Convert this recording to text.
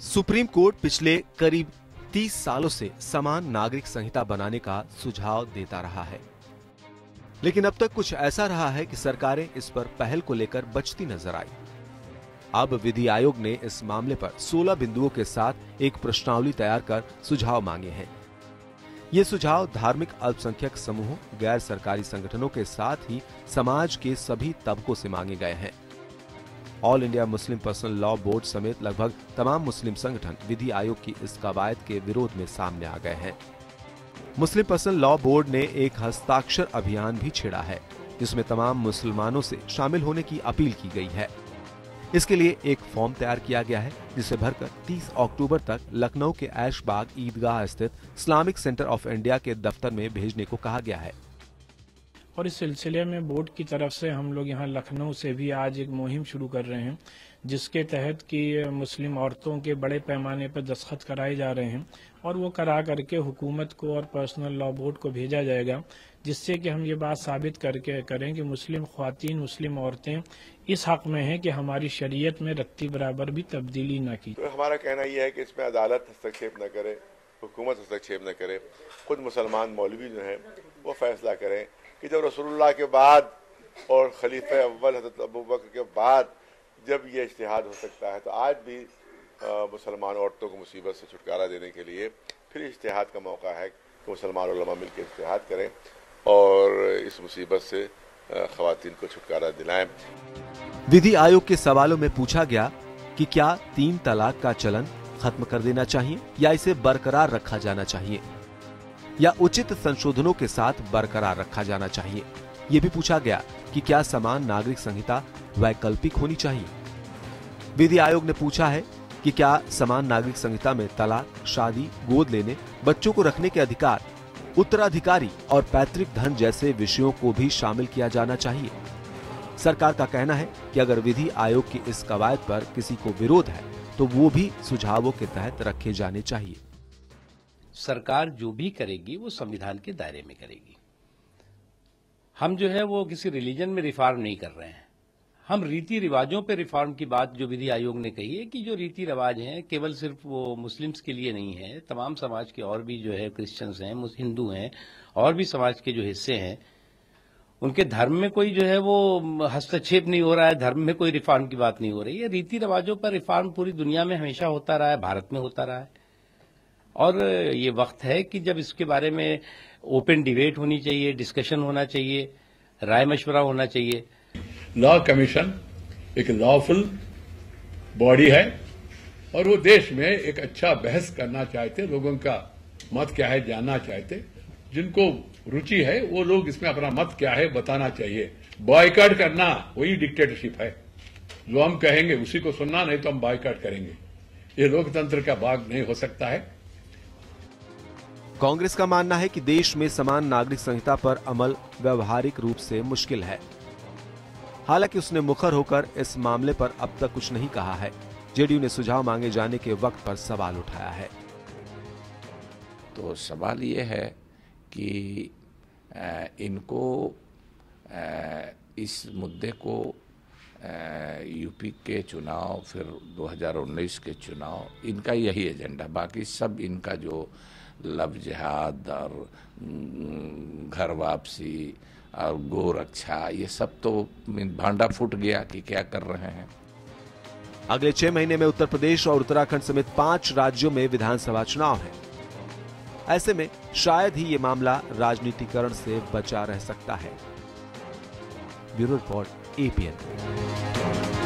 Supreme court पिछले करीब 30 सालों से समान नागरिक संहिता बनाने का सुझाव देता रहा है, लेकिन अब तक कुछ ऐसा रहा है कि सरकारें इस पर पहल को लेकर बचती नजर आई। अब विधि आयोग ने इस मामले पर 16 बिंदुओं के साथ एक प्रश्नावली तैयार कर सुझाव मांगे हैं। ये सुझाव धार्मिक अल्पसंख्यक समूहों, गैर सरकारी संगठनों के साथ ही समाज के सभी तबकों से मांगे गए हैं। All India Muslim personal law board समेत लगभग तमाम मुस्लिम संगठन विधि आयोग की इस कवायद के विरोध में सामने आ गए हैं। मुस्लिम पर्सनल लॉ बोर्ड ने एक हस्ताक्षर अभियान भी छेड़ा है, जिसमें तमाम मुसलमानों से शामिल होने की अपील की गई है। इसके लिए एक फॉर्म तैयार किया गया है, जिसे भरकर 30 अक्टूबर तक लखनऊ के ऐशबाग ईदगाह स्थित इस्लामिक सेंटर ऑफ इंडिया के दफ्तर में भेजने को कहा गया है। और इस सिलसिले में बोर्ड की तरफ से हम लोग यहाँ लखनऊ से भी आज एक मुहिम शुरू कर रहे हैं, जिसके तहत कि मुस्लिम औरतों के बड़े पैमाने पर दस्तखत कराए जा रहे हैं और वो करा करके हुकूमत को और पर्सनल लॉ बोर्ड को भेजा जाएगा, जिससे कि हम ये बात साबित करके करें कि मुस्लिम ख्वातीन, मुस्लिम औरतें इस हक में हैं कि हमारी शरीयत में रत्ती बराबर भी तब्दीली न की। तो हमारा कहना यह है कि इसमें अदालत हस्तक्षेप न करे, हुकूमत हस्तक्षेप न करे, खुद मुसलमान मौलवी जो हैं वो फैसला करें कि जब रसूलुल्लाह के बाद और खलीफा अव्वल हज़रत अबू बकर के बाद जब ये इज्तिहाद हो सकता है, तो आज भी मुसलमान औरतों को मुसीबत से छुटकारा देने के लिए फिर इज्तिहाद का मौका है कि मुसलमान उलमा मिलकर इज्तिहाद करें और इस मुसीबत से ख़वातीन को छुटकारा दिलाएं। विधि आयोग के सवालों में पूछा गया कि क्या 3 तलाक का चलन खत्म कर देना चाहिए या इसे बरकरार रखा जाना चाहिए, या उचित संशोधनों के साथ बरकरार रखा जाना चाहिए। ये भी पूछा गया कि क्या समान नागरिक संहिता वैकल्पिक होनी चाहिए। विधि आयोग ने पूछा है कि क्या समान नागरिक संहिता में तलाक, शादी, गोद लेने, बच्चों को रखने के अधिकार, उत्तराधिकारी और पैतृक धन जैसे विषयों को भी शामिल किया जाना चाहिए। सरकार का कहना है कि अगर विधि आयोग की इस कवायद पर किसी को विरोध है तो वो भी सुझावों के तहत रखे जाने चाहिए। सरकार जो भी करेगी वो संविधान के दायरे में करेगी। हम जो है वो किसी रिलीजन में रिफॉर्म नहीं कर रहे हैं। हम रीति रिवाजों पे रिफॉर्म की बात जो विधि आयोग ने कही है कि जो रीति रिवाज हैं केवल सिर्फ वो मुस्लिम्स के लिए नहीं है, तमाम समाज के और भी जो है क्रिश्चियंस हैं, हिंदू हैं और भी समाज के जो हिस्से हैं, उनके धर्म में कोई जो है वो हस्तक्षेप नहीं हो रहा है, धर्म में कोई रिफॉर्म की बात नहीं हो रही है। रीति रिवाजों पर रिफॉर्म पूरी दुनिया में हमेशा होता रहा है, भारत में होता रहा है और ये वक्त है कि जब इसके बारे में ओपन डिबेट होनी चाहिए, डिस्कशन होना चाहिए, राय मशवरा होना चाहिए। लॉ कमीशन एक लॉफुल बॉडी है और वो देश में एक अच्छा बहस करना चाहते, लोगों का मत क्या है जानना चाहते, जिनको रुचि है वो लोग इसमें अपना मत क्या है बताना चाहिए। बॉयकॉट करना वही डिक्टेटरशिप है, जो हम कहेंगे उसी को सुनना, नहीं तो हम बॉयकॉट करेंगे। ये लोकतंत्र का भाग नहीं हो सकता है। कांग्रेस का मानना है कि देश में समान नागरिक संहिता पर अमल व्यवहारिक रूप से मुश्किल है। हालांकि उसने मुखर होकर इस मामले पर अब तक कुछ नहीं कहा है। जेडीयू ने सुझाव मांगे जाने के वक्त पर सवाल उठाया है। तो सवाल ये है कि इनको इस मुद्दे को यूपी के चुनाव, फिर 2019 के चुनाव, इनका यही एजेंडा, बाकी सब इनका जो लव जिहाद और घर वापसी और गो रक्षा, ये सब तो भांडा फूट गया कि क्या कर रहे हैं। अगले 6 महीने में उत्तर प्रदेश और उत्तराखंड समेत 5 राज्यों में विधानसभा चुनाव है। ऐसे में शायद ही ये मामला राजनीतिकरण से बचा रह सकता है। Bureau report, APN।